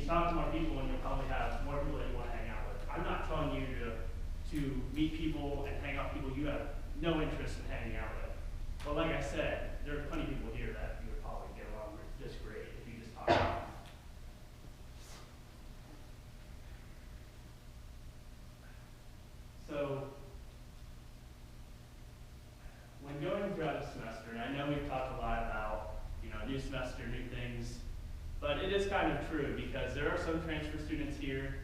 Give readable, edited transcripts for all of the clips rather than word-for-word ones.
talk to more people and you'll probably have more people that you want to hang out with. I'm not telling you to meet people and hang out with people you have no interest in hanging out with. But like I said, there are plenty of people here that you would probably get along with just great if you just talk about them. So, when going throughout the semester, and I know we've talked a lot about, new semester, new things, but it is kind of true because there are some transfer students here,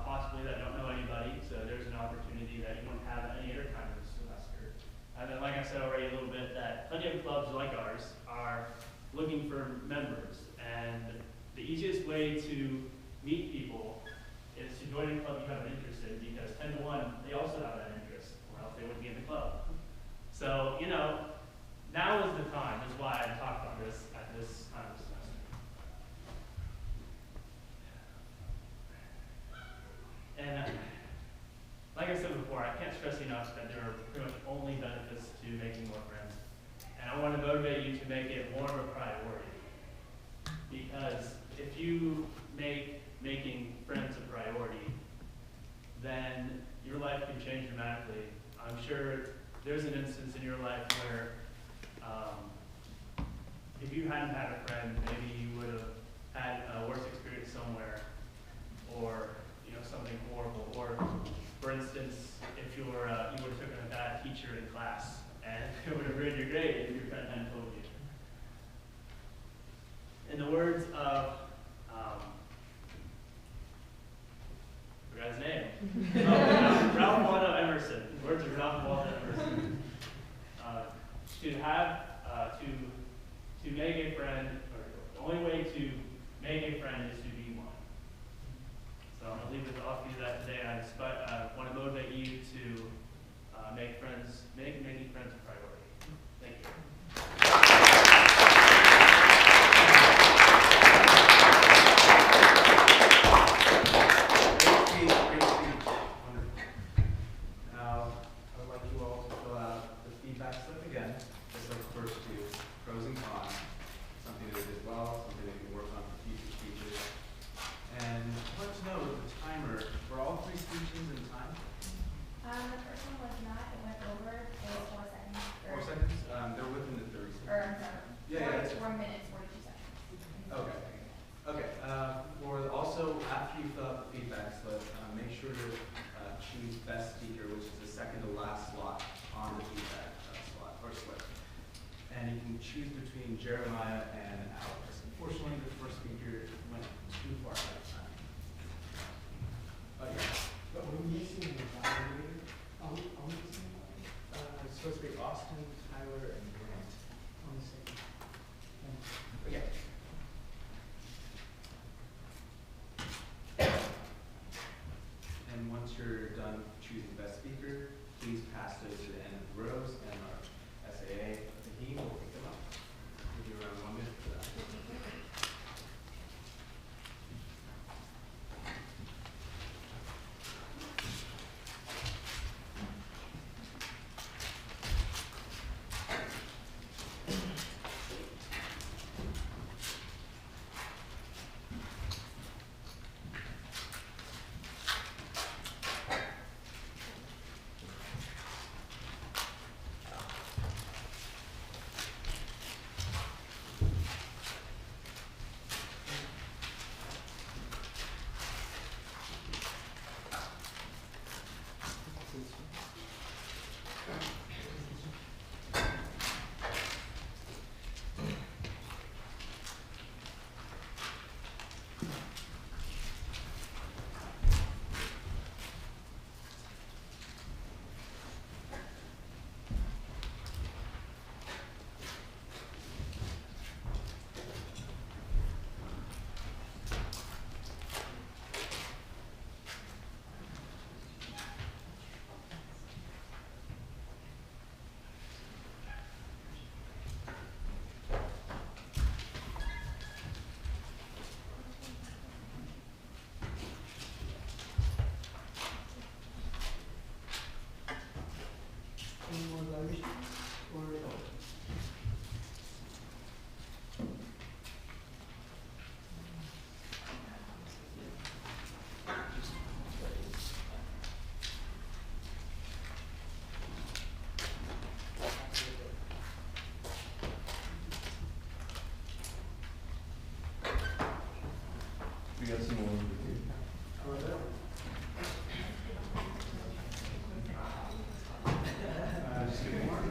possibly that don't know anybody, so there's an opportunity that you wouldn't have at any other time of the semester. And then, like I said already a little bit, that plenty of clubs like ours are looking for members, and the easiest way to meet people is to join a club you have an interest in, because 10 to 1, they also have that interest, or else they wouldn't be in the club. So, now is the time, is why I talked about this at this time of the semester. And like I said before, I can't stress enough that there are pretty much only benefits to making more friends. And I want to motivate you to make it more of a priority. Because if you make making friends a priority, then your life can change dramatically. I'm sure there's an instance in your life where if you hadn't had a friend, maybe you would have had a worse experience somewhere, or something horrible. Or, for instance, if you would have taken a bad teacher in class, and it would have ruined your grade if your friend hadn't told you. In the words of I forgot his name. Ralph Waldo Emerson. Words of Ralph Waldo Emerson. To make a friend, or the only way to make a friend is to be one. So I'm going to leave it off you that today. I want to motivate you to make friends, making friends a priority. Thank you. Great speech. Wonderful. Now, I would like you all to fill out the feedback slip again, just like the first two, pros and cons, something that did well, something that you can work on for future speeches. And I want to know the timer, were all three speeches in time? The first one was not, it went over, it was 4 seconds. 4 seconds? They're within the 30 seconds. Or, I'm sorry. Yeah, 4 minutes, 42 seconds. Okay. Okay. Also, after you fill out the feedback slip, make sure to choose best speaker, which is the second to last slot on the feedback slot or slip. And you can choose between Jeremiah and Alex. Unfortunately, the first speaker went too far out of time. Oh, yeah. But we're missing an evaluator. Are we missing an evaluator? It's supposed to be Austin, Tyler, and Grant. On the second. Okay. And once you're done choosing best speaker, please pass those to the end of the rows, and our SAA, Fahim, will pick them up. Give you around 1 minute for that. We got some more. Just give me more.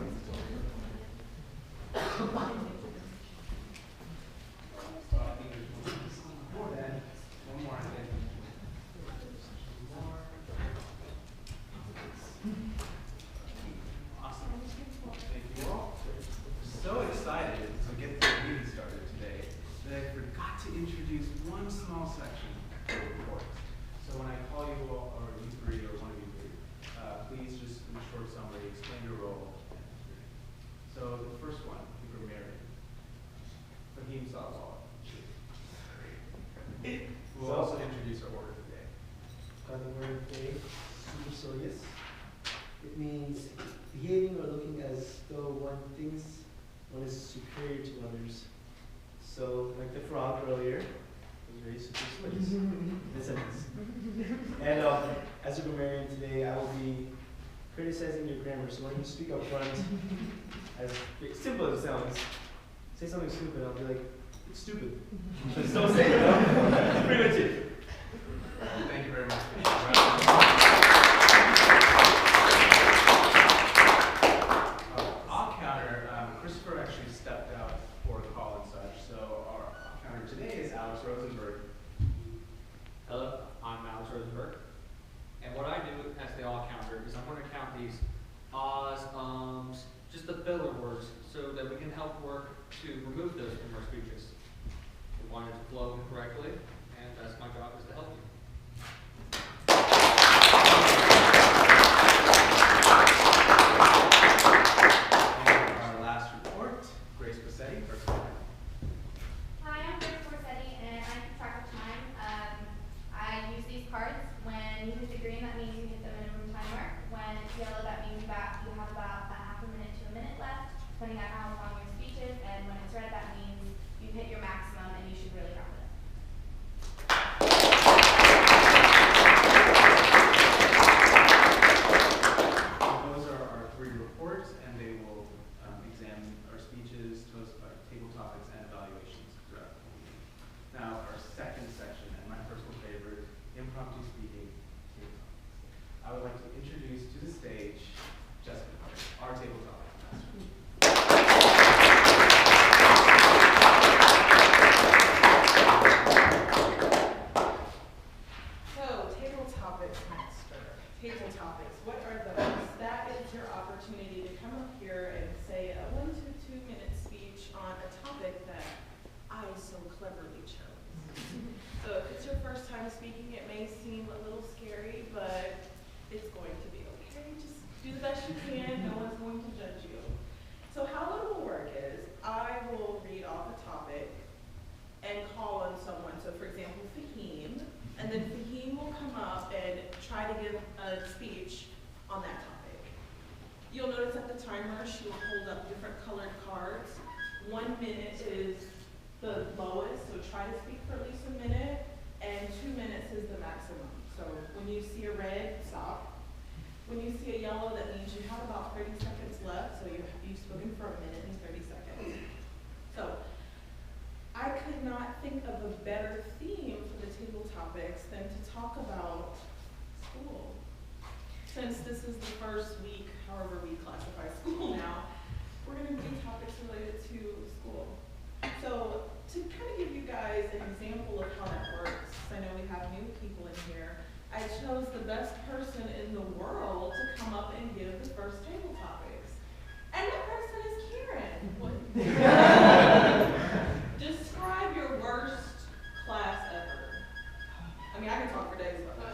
One more, I think. Awesome. Thank you all. So excited to get the meeting started today that I forgot to introduce one small section of the report. So when I call you all, or you three, or one of you three, please just in a short summary, explain your role. So the first one, the Grammarian. Fahim Salewala. We'll also introduce our word of the day. The word of the day, supercilious. It means behaving or looking as though one thinks one is superior to others. So, like the frog earlier, was very supercilious in a sentence. And as a grammarian today, I will be criticizing your grammar. So when you speak up front, as simple as it sounds, say something stupid, I'll be like, it's stupid. Just don't say it, That's pretty much it. Thank you very much. I'll counter. Christopher actually stepped out for a call and such, so our counter today is Alex Rosenberg. Hello, I'm Alex Rosenberg. And what I do as the all counter is I'm going to count these ahs, ums, just the filler words, so that we can help work to remove those from our speeches. We want it to flow correctly, and that's my job, is to help you. And our last report, Grace Borsetti, first one. Hi, I'm Grace Borsetti, and I keep track of time. I use these cards. When you hit the green, that means you hit the minimum time mark. When it's yellow, that means you have about a half a minute to a minute left, depending on how long your speech is. And when it's red, that means you've hit your maximum and you should really wrap it up. Those are our three reports, and they will examine our speeches, our table topics, and evaluations throughout the meeting. Now, our second section, and my personal favorite, impromptu speaking. I would like to introduce to the stage Jessica, our table topic master. So, table topics master. Table topics. What are those? That is your opportunity to come up here and say a 1 to 2 minute speech on a topic that I so cleverly chose. So if it's your first time speaking, it may seem a little scary, but it's going to be okay. Just do the best you can. No one's going to judge you. So how it will work is I will read off a topic and call on someone. So for example, Fahim, and then Fahim will come up and try to give a speech on that topic. You'll notice at the timer, she will hold up different colored cards. 1 minute is the lowest, so try to speak for at least a minute, and 2 minutes is the maximum. So when you see a red, stop. When you see a yellow, that means you have about 30 seconds left, so you've spoken for 1 minute and 30 seconds. So I could not think of a better theme for the table topics than to talk about school. Since this is the first week, however we classify school now, we're going to do topics related to school. So to kind of give you guys an example of how that works, I know we have new people in here, I chose the best person in the world to come up and give the first table topics. And that person is Karen. Describe your worst class ever. I mean, I can talk for days about that.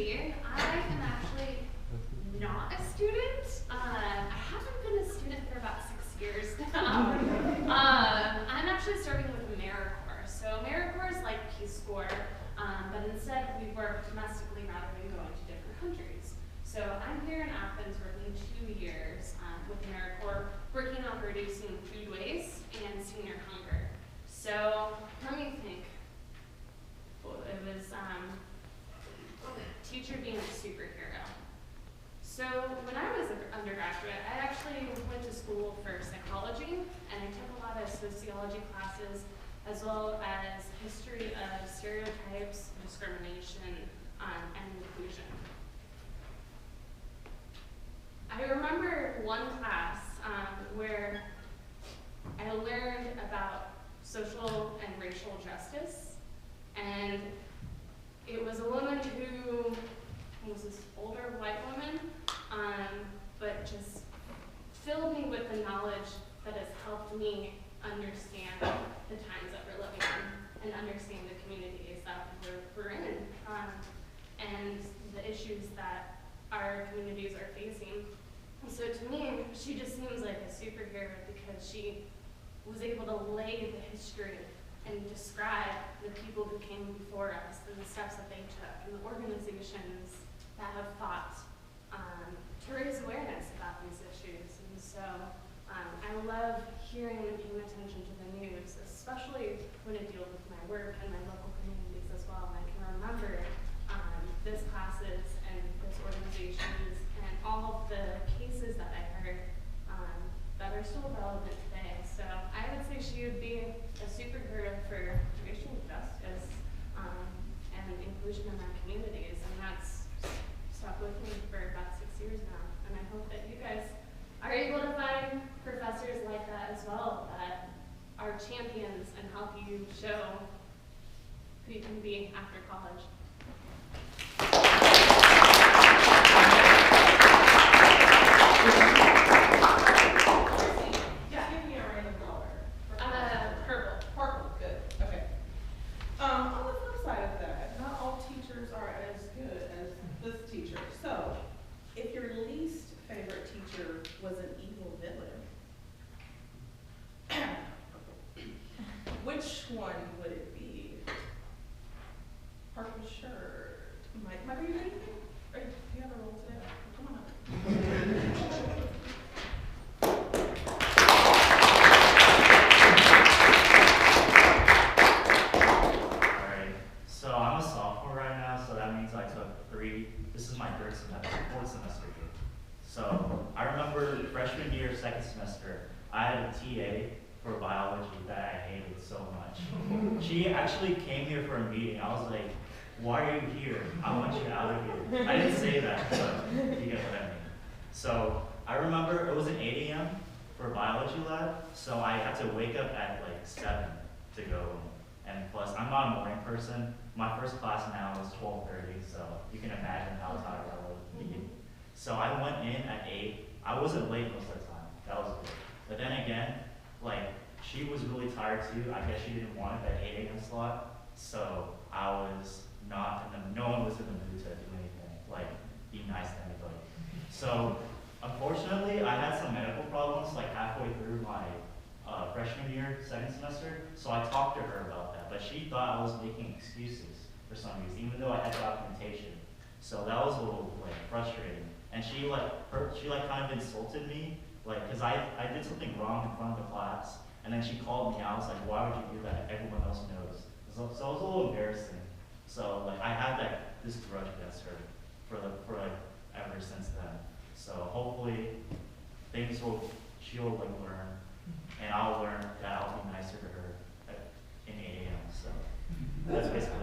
crazy. I am actually not a student. I haven't been a student for about 6 years now. I'm actually serving with AmeriCorps. So AmeriCorps is like Peace Corps, but instead we work domestically rather than going to different countries. So I'm here in Athens working 2 years with AmeriCorps, working on reducing food waste and senior hunger. So let me think. Well, it was teacher being a superhero. So when I was an undergraduate, I actually went to school for psychology, and I took a lot of sociology classes, as well as history of stereotypes, discrimination, and inclusion. I remember one class where I learned about social and racial justice, and it was a woman who was this older white woman, but just filled me with the knowledge that has helped me understand the times that we're living in and understand the communities that we're in, and the issues that our communities are facing. So to me, she just seems like a superhero because she was able to lay the history and describe the people who came before us and the steps that they took and the organizations that have fought to raise awareness about these issues. And so I love hearing and paying attention to the news, especially when it deals with my work and my local communities as well. And I can remember those classes and those organizations and all of the cases that I heard that are still relevant today. So I would say she would be a superhero for racial justice and inclusion in our communities, and that's stuck with me for about 6 years now. And I hope that you guys are able to find professors like that as well, that are champions and help you show who you can be after college. She actually came here for a meeting. I was like, why are you here? I want you out of here. I didn't say that, but you get what I mean. So I remember it was an 8 a.m. for biology lab, so I had to wake up at like 7 to go. And plus, I'm not a morning person. My first class now is 12:30, so you can imagine how tired I was. So I went in at 8. I wasn't late most of the time. That was good. But then again, like, she was really tired too. I guess she didn't want that 8 a.m. slot. So I was not in the, no one was in the mood to do anything, like be nice to anybody. So unfortunately, I had some medical problems like halfway through my freshman year, second semester. So I talked to her about that, but she thought I was making excuses for some reason, even though I had documentation. So that was a little like frustrating. And she kind of insulted me, like, cause I did something wrong in front of the class. And then she called me. I was like, why would you do that? Everyone else knows. So it was a little embarrassing. So like I had this grudge against her for like ever since then. So hopefully she'll like learn, and I'll learn that I'll be nicer to her in 8 a.m. So that's basically